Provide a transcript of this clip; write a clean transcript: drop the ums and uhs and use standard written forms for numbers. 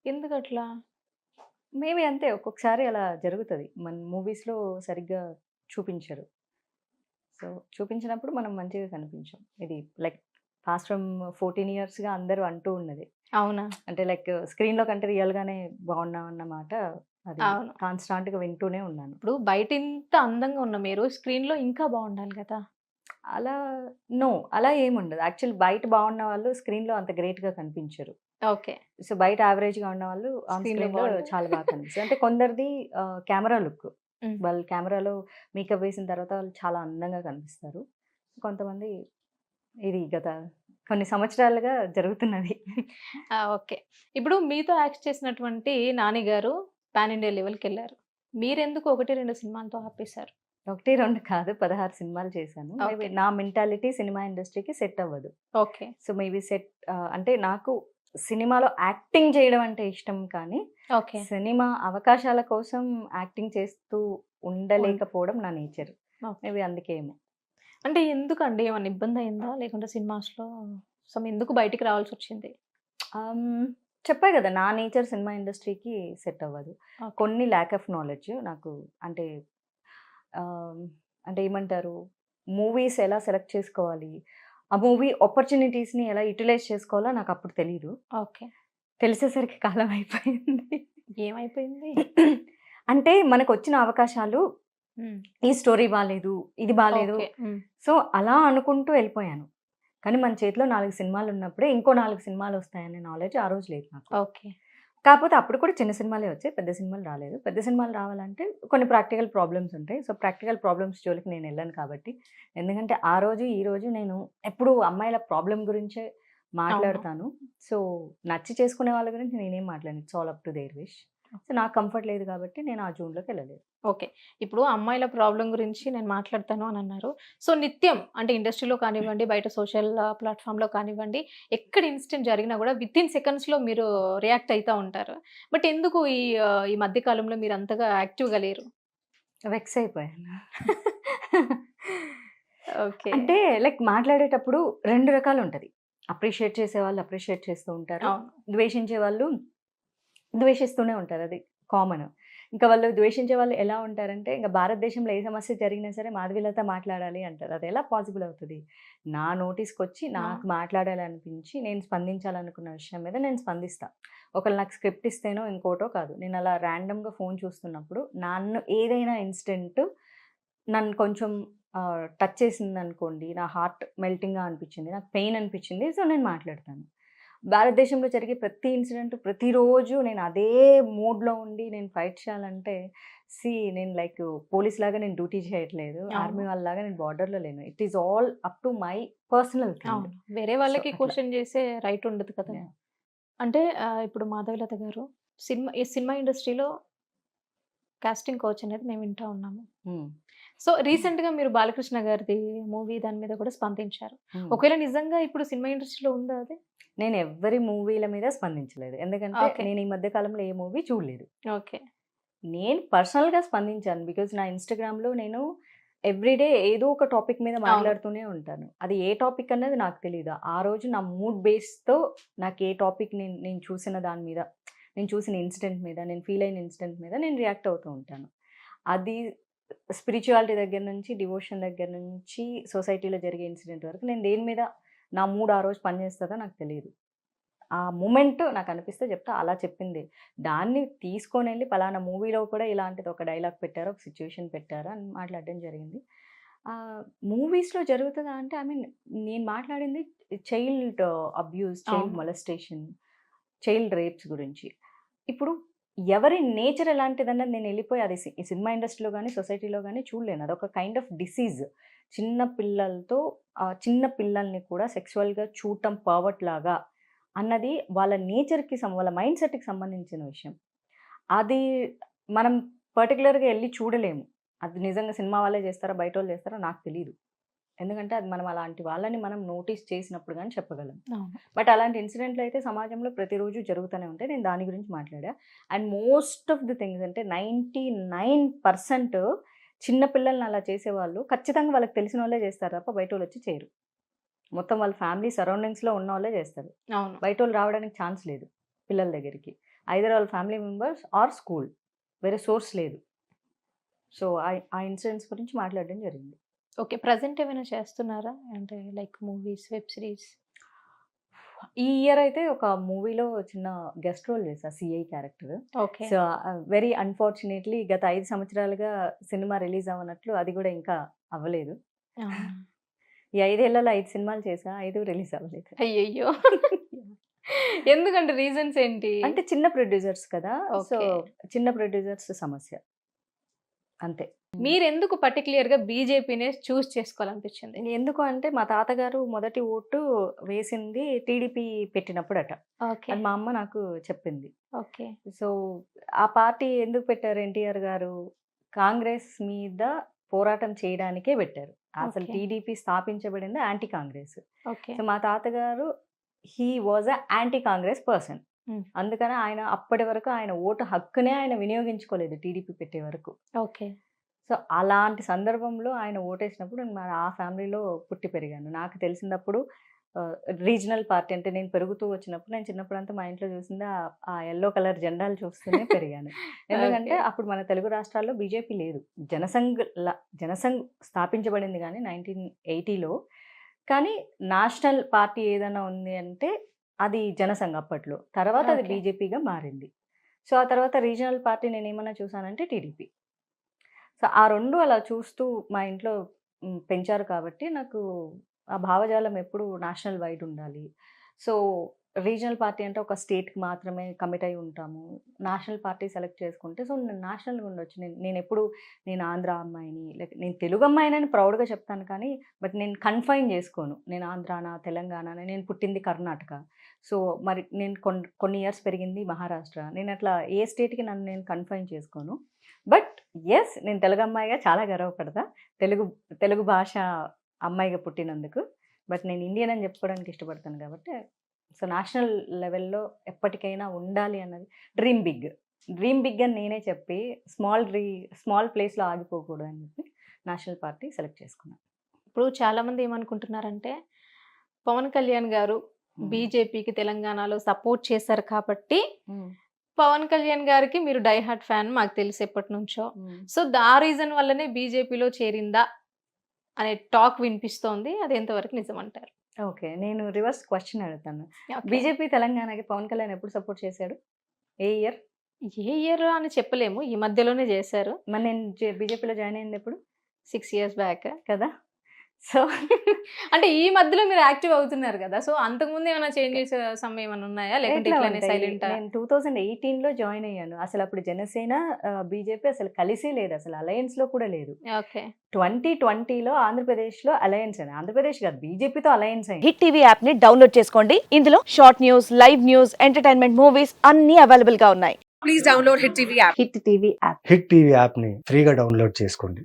ఎందుకట్లా? మేబీ అంతే ఒక్కొక్కసారి అలా జరుగుతది. మన మూవీస్‌లో సరిగ్గా చూపించరు. సో, చూపించినప్పుడు మనం మంచిగా కనిపించం. ఇది లైక్ పాస్ట్ ఫ్రమ్ 14 ఇయర్స్‌గా అందరూ అంటూ ఉన్నది. అవునా? అంటే లైక్ స్క్రీన్‌లో కంటే రియల్‌గానే బాగున్నామన్నమాట. అది అవును. కాన్‌స్టాంట్‌గా వింటూనే ఉన్నాను. ఇప్పుడు బయటింత అందంగా ఉన్న మీరు స్క్రీన్‌లో ఇంకా బావుండాలి గదా! అలా నో. అలా ఏముండదు. యాక్చువల్లీ బయట బాగున్న వాళ్ళు స్క్రీన్‌లో అంత గ్రేట్‌గా కనిపించరు. ఓకే. సో, బయట యావరేజ్‌గా ఉన్నవాళ్ళు ఆన్ స్క్రీన్‌లో స్క్రీన్‌లో బావుంటారు. చాలా బాగా కనిపిస్తారు. అంటే కొందరిది కెమెరా లుక్. హ్మ్. వాళ్ళు కెమెరాలో మేకప్ వేసిన తర్వాత వాళ్ళు చాలా అందంగా కనిపిస్తారు. కొంతమంది ఇది గత కొన్ని సంవత్సరాలుగా జరుగుతున్నది. ఆ! ఓకే. ఇప్పుడు మీతో యాక్ట్ చేసినటువంటి 'నాని' గారు పాన్ ఇండియా లెవెల్‌కెళ్లారు. మీరెందుకు 1, 2 సినిమాలతో ఆపేసారు? 1, 2 కాదు 16 సినిమాలు చేశాను. Maybe okay. నా మెంటాలిటీ సినిమా ఇండస్ట్రీకి సెట్ అవ్వదు. ఓకే. సో, మేబీ అంటే నాకు సినిమాలో యాక్టింగ్ చేయడం అంటే ఇష్టం కానీ, ఓకే. సినిమా అవకాశాల కోసం యాక్టింగ్ చేస్తూ ఉన్ ఉండలేకపోవడం నా నేచర్. ఓకే. మేబీ అందుకేమో. అంటే ఎందుకండి? ఏమన్నా ఇబ్బందయిందా? లేకుంటే సినిమాస్‌లో ఎందుకు బయటికి రావాల్సొచ్చింది? హ్మ్. చెప్పా గదా! నా నేచర్ సినిమా ఇండస్ట్రీకి సెట్ అవ్వదు. ఓకే. కొన్ని ల్యాక్ ఆఫ్ నాలెడ్జ్ నాకు అంటే ఆహ్, అంటే ఏమంటారు? మూవీస్ ఎలా సెలెక్ట్ చేసుకోవాలి? ఆ మూవీ ఆపర్చునిటీస్‌ని ఎలా యుటిలైజ్ చేసుకోవాలో నాకప్పుడు తెలీదు. ఓకే. తెలిసేసరికి కాలం అయిపోయింది. ఏమైపోయింది? అంటే మనకొచ్చిన అవకాశాలు హ్మ్. ఈ స్టోరీ బాలేదు, ఇది బాలేదు. ఓకే. హ్మ్. సో, అలా అనుకుంటూ ఎళ్ళిపోయాను. కానీ మన చేతిలో 4 సినిమాలున్నప్పుడే ఇంకో 4 సినిమాలొస్తాయనే నాలెడ్జ్ ఆ రోజు లేదు నాకు. ఓకే. కాపోతే అప్పుడు కూడా చిన్న సినిమాలే వచ్చాయి. పెద్ద సినిమాలు రాలేదు. పెద్ద సినిమాలు రావాలంటే కొన్ని ప్రాక్టికల్ ప్రాబ్లమ్స్ ఉంటాయి. సో, ప్రాక్టికల్ ప్రాబ్లమ్స్ జోలికి నేనెళ్ళను కాబట్టి. ఎందుకంటే ఆ రోజు, ఈ రోజు నేను ఎప్పుడూ అమ్మాయిల ప్రాబ్లమ్ గురించే అవును. మాట్లాడతాను. సో, నచ్చి చేసుకునే వాళ్ళ గురించి నేనేం మాట్లాడను. It's all up to their wish. So, నాకు కంఫర్ట్ లేదు కాబట్టి నేను ఆ జోన్‌లోకెళ్ళలేదు. ఓకే. ఇప్పుడు అమ్మాయిల ప్రాబ్లమ్ గురించి నేను మాట్లాడతాను అనన్నారు. నిత్యం అంటే ఇండస్ట్రీలో కానివ్వండి, బయట సోషల్ ప్లాట్‌ఫార్మ్‌లో కానివ్వండి, ఎక్కడ ఇన్సిడెంట్ జరిగినా గూడా వితిన్ సెకండ్స్‌లో మీరు రియాక్ట్ అయితా ఉంటారు. బట్ ఎందుకు ఈ మధ్య కాలంలో మీరంతగా యాక్టివ్‌గా లేరు? వెక్స్ అయిపోయాను. ఓకే. అంటే లైక్ మాట్లాడేటప్పుడు 2 రకాలుంటది. అప్రిషియేట్ చేసేవాళ్ళు అప్రిషియేట్ చేస్తూ ఉంటారు. అవును. ద్వేషించే వాళ్ళు ద్వేషిస్తూనే ఉంటారు. అది కామన్. ఇంకా వాళ్ళు ద్వేషించే వాళ్ళు ఎలా ఉంటారంటే, ఇంక భారతదేశంలో ఏ సమస్య జరిగినా సరే మాధవీలత మాట్లాడాలి అంటారు. అదెలా పాసిబుల్ అవుతది? నా నోటీస్‌కొచ్చి నాకు అవును. మాట్లాడాలనిపించి, నేను స్పందించాలనుకున్న విషయం మీద నేను స్పందిస్తా. ఒకళ్ళు నాకు స్క్రిప్ట్ ఇస్తేనో, ఇంకోటో కాదు. నేనలా ర్యాండమ్‌గా ఫోన్ చూస్తున్నప్పుడు, నన్ను ఏదైనా ఇన్సిడెంట్ నన్ను కొంచెం టచ్ చేసిందనుకోండి, నా హార్ట్ మెల్టింగ్‌గా అనిపించింది. నాకు పెయిన్ అనిపించింది. సో, నేను మాట్లాడతాను. భారతదేశంలో జరిగే ప్రతి ఇన్సిడెంట్ ప్రతిరోజు నేను అదే మూడ్‌లో ఉండి నేను ఫైట్ చేయాలంటే నేను లైక్ పోలీస్‌లాగా నేను డ్యూటీ చేయట్లేదు. అవును. ఆర్మీ వాళ్ళలాగా నేను బార్డర్‌లో లేను. It is all up to my personal thing. అవును. వేరే సో, వాళ్ళకి అట్లా. క్వెషన్ చేసే రైట్ ఉండదు కదా! యాహ్! అంటే ఇప్పుడు మాధవీలత గారు ఈ సినిమా ఇండస్ట్రీలో కాస్టింగ్ కౌచ్ అనేది మేము వింటా ఉన్నాము. హ్మ్. రీసెంట్‌గా మీరు బాలకృష్ణ గారిది మూవీ దాని మీద కూడా స్పందించారు. హ్మ్. ఒకవేళ నిజంగా ఇప్పుడు సినిమా ఇండస్ట్రీలో ఉందా అది? నేను ఎవ్వరి మూవీల మీద స్పందించలేదు. ఎందుకంటే ఓకే. నేను ఈ మధ్య కాలంలో ఏ మూవీ చూడలేదు. ఓకే. నేను పర్సనల్‌గా స్పందించాను. బికాజ్ నా ఇన్‌స్టాగ్రామ్‌లో నేను ఎవ్రీడే ఏదో ఒక టాపిక్ మీద అవును. మాట్లాడుతూనే ఉంటాను. అది ఏ టాపిక్ అన్నది నాకు తెలీదు. ఆ రోజు నా మూడ్ బేస్‌తో నాకు ఏ టాపిక్ నేను నేను చూసిన దాని మీద, నేను చూసిన ఇన్సిడెంట్ మీద, నేను ఫీల్ అయిన ఇన్సిడెంట్ మీద నేను రియాక్ట్ అవుతూ ఉంటాను. అది స్పిరిచువాలిటీ దగ్గర నుంచి, డివోషన్ దగ్గర నుంచి, సొసైటీలో జరిగే ఇన్సిడెంట్ వరకు నేను దేని మీద నా మూడ్ ఆ రోజు పనిచేస్తదో నాకు తెలీదు. ఆ మొమెంట్ నాకనిపిస్తే చెప్తా. అలా చెప్పింది. దాన్ని తీసుకొనెళ్ళి పలానా మూవీలో కూడా ఇలాంటిది ఒక డైలాగ్ పెట్టారు. ఒక సిట్యుయేషన్ పెట్టారు అని మాట్లాడడం జరిగింది. ఆహ్, మూవీస్‌లో జరుగుతదా అంటే ఐ మీన్ నేను మాట్లాడింది చైల్డ్ అబ్యూజ్, చైల్డ్ అవును. మొలెస్టేషన్, చైల్డ్ రేప్స్ గురించి. ఇప్పుడు ఎవరి నేచర్ ఎలాంటిదన్నది నేనెళ్ళిపోయి అది సినిమా ఇండస్ట్రీలో గాని, సొసైటీలో గాని చూడలేను. అదొక కైండ్ ఆఫ్ డిసీజ్. చిన్న పిల్లలతో చిన్న పిల్లల్ని కూడా సెక్సువల్‌గా చూడటం పర్వర్ట్ లాగా అన్నది వాళ్ళ నేచర్‌కి వాళ్ళ మైండ్ సెట్‌కి సంబంధించిన విషయం. అది మనం పర్టిక్యులర్‌గా ఎళ్లి చూడలేము. అది నిజంగా సినిమా వాళ్ళే చేస్తారా? బయటోళ్ళు చేస్తారా? నాకు తెలీదు. ఎందుకంటే అది మనం అలాంటి వాళ్ళని మనం నోటీస్ చేసినప్పుడు గాని చెప్పగలం. అవును. బట్ అలాంటి ఇన్సిడెంట్‌లయితే సమాజంలో ప్రతిరోజు జరుగుతూనే ఉంటాయి. నేను దాని గురించి మాట్లాడా. And most of the things అంటే 99% చిన్న పిల్లల్ని అలా చేసేవాళ్ళు ఖచ్చితంగా వాళ్ళకి తెలిసినోళ్ళే చేస్తారు తప్ప బయటోళ్ళొచ్చి చేయరు. మొత్తం వాళ్ళ ఫ్యామిలీ సరౌండింగ్స్‌లో ఉన్నోళ్ళే చేస్తారు. అవును. బయటోళ్ళు రావడానికి ఛాన్స్ లేదు పిల్లల దగ్గరికి. ఐదర్ వాళ్ళ ఫ్యామిలీ మెంబర్స్ ఆర్ స్కూల్, వేరే సోర్స్ లేదు. సో ఆ ఇన్సిడెంట్స్ గురించి మాట్లాడడం జరిగింది. ఓకే. ప్రెజెంట్ ఏమైనా చేస్తున్నారా? అంటే లైక్ మూవీస్, వెబ్ సిరీస్? ఈ ఇయర్ అయితే ఒక మూవీలో చిన్న గెస్ట్ రోల్ చేశా, CI character. Okay. So very unfortunately గత 5 సంవత్సరాలుగా సినిమా రిలీజ్ అవ్వనట్లు అది కూడా ఇంకా అవ్వలేదు. ఈ 5 ఏళ్లలో 5 సినిమాలు చేశా, 5 రిలీజ్ అవ్వలేదు. అయ్యయ్యో! ఎందుకంటే రీజన్స్ ఏంటి? అంటే చిన్న ప్రొడ్యూసర్స్ కదా, సో ఓకే. చిన్న ప్రొడ్యూసర్స్ సమస్య అంతే. మీరెందుకు పర్టిక్యులర్‌గా బీజేపీనే చూజ్ చేసుకోవాలనిపించింది? ఎందుకు అంటే మా తాతగారు మొదటి ఓటు వేసింది టీడీపీ పెట్టినప్పుడట. ఓకే. అది మా అమ్మ నాకు చెప్పింది. ఓకే. సో ఆ పార్టీ ఎందుకు పెట్టారు ఎన్టీఆర్ గారు? కాంగ్రెస్ మీద పోరాటం చేయడానికే పెట్టారు. అసలు ఓకే. టీడీపీ స్థాపించబడింది యాంటీ కాంగ్రెస్. ఓకే. సో మా తాతగారు he was a anti Congress person. అందుకని ఆయన అప్పటి వరకు ఆయన ఓటు హక్కునే ఆయన వినియోగించుకోలేదు టీడీపీ పెట్టే వరకు. ఓకే. సో అలాంటి సందర్భంలో ఆయన ఓటేసినప్పుడు మరి ఆ ఫ్యామిలీలో పుట్టి పెరిగాను. నాకు తెలిసినప్పుడు రీజనల్ పార్టీ అంటే నేను పెరుగుతూ వచ్చినప్పుడు, నేను చిన్నప్పుడంతా మా ఇంట్లో చూసింది ఆ యెల్లో కలర్ జెండాలు చూస్తూనే పెరిగాను. ఎందుకంటే ఓకే. అప్పుడు మన తెలుగు రాష్ట్రాల్లో బీజేపీ లేదు. జనసంఘ్ స్థాపించబడింది కానీ 1980లో. కానీ నేషనల్ పార్టీ ఏదైనా ఉంది అంటే అది జనసంఘ్ అప్పట్లో. తర్వాత అది ఓకే. బీజేపీగా మారింది. సో ఆ తర్వాత రీజనల్ పార్టీ నేనేమన్నా చూసానంటే టీడీపీ. సో ఆ 2 అలా చూస్తూ మా ఇంట్లో పెంచారు కాబట్టి నాకు ఆ భావజాలం ఎప్పుడు నేషనల్ వైడ్ ఉండాలి. సో రీజనల్ పార్టీ అంటే ఒక స్టేట్‌కి మాత్రమే కమిట్ అయి ఉంటాము. నేషనల్ పార్టీ సెలెక్ట్ చేసుకుంటే సో నేను నేషనల్‌గా ఉండొచ్చు. నేనెప్పుడు నేను ఆంధ్ర అమ్మాయిని, నేను తెలుగు అమ్మాయినని ప్రౌడ్‌గా చెప్తాను కానీ, బట్ నేను కన్ఫైన్ చేసుకోను. నేను ఆంధ్రానా, తెలంగాణనా, నేను పుట్టింది కర్ణాటక. సో మరి నేను కొన్ని ఇయర్స్ పెరిగింది మహారాష్ట్ర. నేను అట్లా ఏ స్టేట్‌కి నన్ను నేను కన్ఫైన్ చేసుకోను. బట్ యెస్, నేను తెలుగు అమ్మాయిగా చాలా గర్వపడతా. తెలుగు భాష అమ్మాయిగా పుట్టినందుకు. బట్ నేను ఇండియన్ అని చెప్పుకోవడానికి ఇష్టపడతాను కాబట్టి, సో నేషనల్ లెవెల్‌లో ఎప్పటికైనా ఉండాలి అన్నది డ్రీమ్ బిగ్. డ్రీమ్ బిగ్ అని నేనే చెప్పి స్మాల్ ప్లేస్‌లో ఆగిపోకూడదు అని చెప్పి నేషనల్ పార్టీ సెలెక్ట్ చేసుకున్నాను. ఇప్పుడు చాలామంది ఏమనుకుంటున్నారంటే, పవన్ కళ్యాణ్ గారు బీజేపీకి తెలంగాణలో సపోర్ట్ చేశారు కాబట్టి, పవన్ కళ్యాణ్ గారికి మీరు డై హార్ట్ ఫ్యాన్ మాకు తెలుసు ఎప్పటినుంచో. సో ఆ రీజన్ వల్లనే బీజేపీలో చేరిందా అనే టాక్ వినిపిస్తోంది. అది ఎంతవరకు నిజమంటారు? ఓకే. నేను రివర్స్ క్వెషన్ అడుగుతాను. ఓకే. బీజేపీ తెలంగాణకి పవన్ కళ్యాణ్ ఎప్పుడు సపోర్ట్ చేశాడు? ఏ ఇయర్? ఏ ఇయర్ అని చెప్పలేము. ఈ మధ్యలోనే చేశారు. మరి నేను బీజేపీలో జాయిన్ అయింది ఎప్పుడు? 6 ఇయర్స్ బ్యాక్. కదా! సో అంటే ఈ మధ్యలో మీరు యాక్టివ్ అవుతున్నారు కదా! సో అంతకుముందు ఏమైనా చేంజెస్ ఏమైనా ఉన్నాయా? లేకుంటే ఎట్లా ఇట్లానే ఉంటాయి? సైలెంటా? నేను 2018లో జాయిన్ అయ్యాను. అసలు అప్పుడు జనసేన, బీజేపీ అసలు కలిసే లేదు. అసలు అలయన్స్‌లో కూడా లేదు. ఓకే. 2020లో ఆంధ్రప్రదేశ్‌లో అలయన్స్ అయింది. ఆంధ్రప్రదేశ్ కాదు, బీజేపీతో అలయన్స్ అయింది. హిట్ టీవీ యాప్ ని డౌన్లోడ్ చేసుకోండి. ఇందులో short news, live news, entertainment movies అన్ని అవైలబుల్ గా ఉన్నాయి. Please download Hit TV app. Hit TV app. Hit TV యాప్ని ఫ్రీగా డౌన్లోడ్ చేసుకోండి.